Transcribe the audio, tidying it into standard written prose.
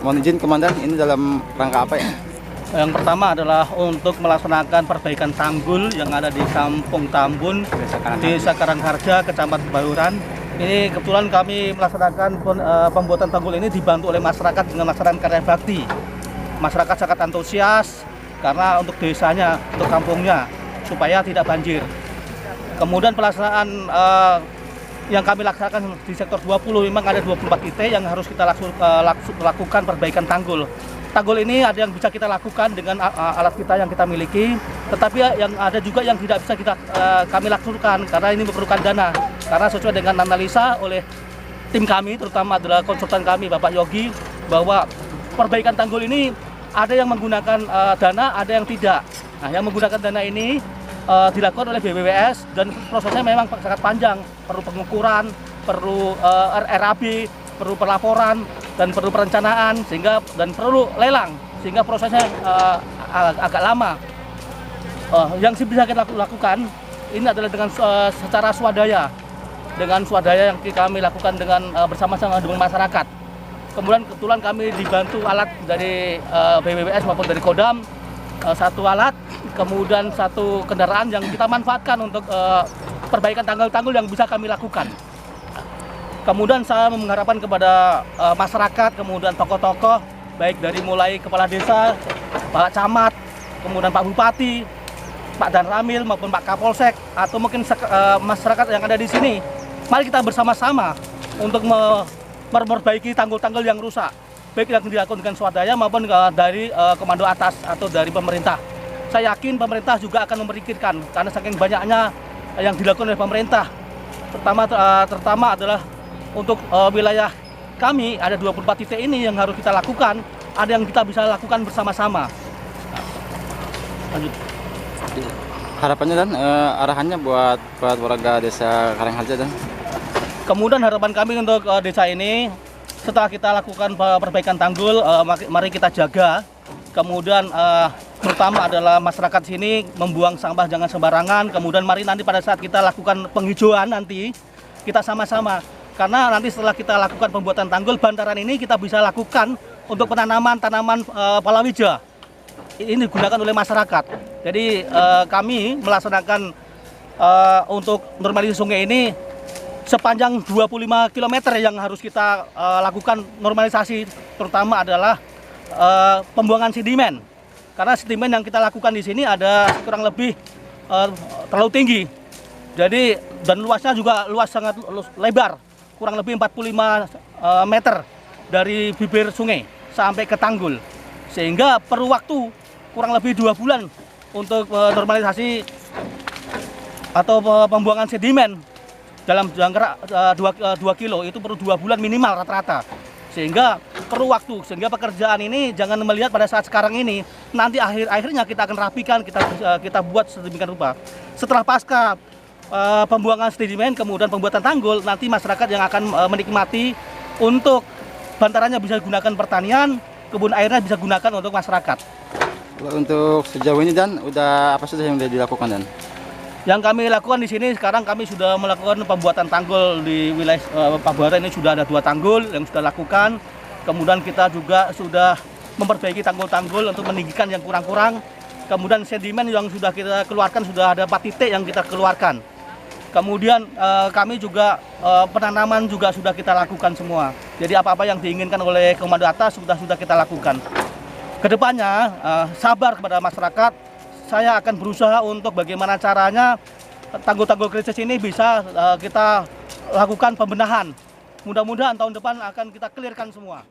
Mohon izin Komandan, ini dalam rangka apa ya? Yang pertama adalah untuk melaksanakan perbaikan tanggul yang ada di Kampung Tambun, Desa Karangharja, Kecamatan Baluran. Ini kebetulan kami melaksanakan pembuatan tanggul ini dibantu oleh masyarakat dengan masyarakat karya bakti. Masyarakat sangat antusias karena untuk desanya, untuk kampungnya, supaya tidak banjir. Kemudian pelaksanaan yang kami laksanakan di sektor 20, memang ada 24 titik yang harus kita lakukan perbaikan tanggul. Tanggul ini ada yang bisa kita lakukan dengan alat kita yang kita miliki, tetapi yang ada juga yang tidak bisa kami lakukan karena ini memerlukan dana. Karena sesuai dengan analisa oleh tim kami, terutama adalah konsultan kami Bapak Yogi, bahwa perbaikan tanggul ini ada yang menggunakan dana, ada yang tidak. Nah, yang menggunakan dana ini dilakukan oleh BWWS dan prosesnya memang sangat panjang, perlu pengukuran, perlu RAB, perlu pelaporan dan perlu perencanaan dan perlu lelang, sehingga prosesnya agak lama. Yang bisa kita lakukan ini adalah dengan secara swadaya, yang kami lakukan dengan bersama-sama dengan masyarakat. Kemudian kebetulan kami dibantu alat dari BWWS maupun dari Kodam, satu alat, kemudian satu kendaraan yang kita manfaatkan untuk perbaikan tanggul-tanggul yang bisa kami lakukan. Kemudian saya mengharapkan kepada masyarakat, kemudian tokoh-tokoh, baik dari mulai kepala desa, Pak Camat, kemudian Pak Bupati, Pak Danramil maupun Pak Kapolsek, atau mungkin masyarakat yang ada di sini. Mari kita bersama-sama untuk memperbaiki tanggul-tanggul yang rusak, baik yang dilakukan dengan swadaya maupun dari komando atas atau dari pemerintah. Saya yakin pemerintah juga akan memikirkan karena saking banyaknya yang dilakukan oleh pemerintah. Terutama adalah untuk wilayah kami ada 24 titik ini yang harus kita lakukan, ada yang kita bisa lakukan bersama-sama. Lanjut. Harapannya dan arahannya buat warga desa Karangharja dan. Kemudian harapan kami untuk desa ini, setelah kita lakukan perbaikan tanggul, mari kita jaga. Kemudian terutama adalah masyarakat sini membuang sampah jangan sembarangan. Kemudian mari nanti pada saat kita lakukan penghijauan nanti kita sama-sama. Karena nanti setelah kita lakukan pembuatan tanggul, bantaran ini kita bisa lakukan untuk penanaman tanaman palawija. Ini digunakan oleh masyarakat. Jadi kami melaksanakan untuk normalisasi sungai ini sepanjang 25 km yang harus kita lakukan normalisasi, terutama adalah pembuangan sedimen. Karena sedimen yang kita lakukan di sini ada kurang lebih terlalu tinggi. Jadi dan luasnya juga sangat lebar, kurang lebih 45 meter dari bibir sungai sampai ke tanggul. Sehingga perlu waktu kurang lebih 2 bulan untuk normalisasi atau pembuangan sedimen dalam jangka 2 kilo itu perlu 2 bulan minimal rata-rata. Sehingga perlu waktu, sehingga pekerjaan ini jangan melihat pada saat sekarang ini, nanti akhirnya kita akan rapikan, kita buat sedemikian rupa. Setelah pasca pembuangan sedimen, kemudian pembuatan tanggul, nanti masyarakat yang akan menikmati untuk bantarannya bisa digunakan pertanian, kebun airnya bisa digunakan untuk masyarakat. Untuk sejauh ini dan udah apa saja yang sudah dilakukan dan? Yang kami lakukan di sini sekarang kami sudah melakukan pembuatan tanggul di wilayah Pabuaran ini sudah ada 2 tanggul yang sudah lakukan. Kemudian kita juga sudah memperbaiki tanggul-tanggul untuk meninggikan yang kurang-kurang. Kemudian sedimen yang sudah kita keluarkan sudah ada 4 titik yang kita keluarkan. Kemudian kami juga penanaman juga sudah kita lakukan semua. Jadi apa-apa yang diinginkan oleh komando atas sudah kita lakukan. Kedepannya sabar kepada masyarakat. Saya akan berusaha untuk bagaimana caranya tanggul-tanggul krisis ini bisa kita lakukan pembenahan. Mudah-mudahan tahun depan akan kita clearkan semua.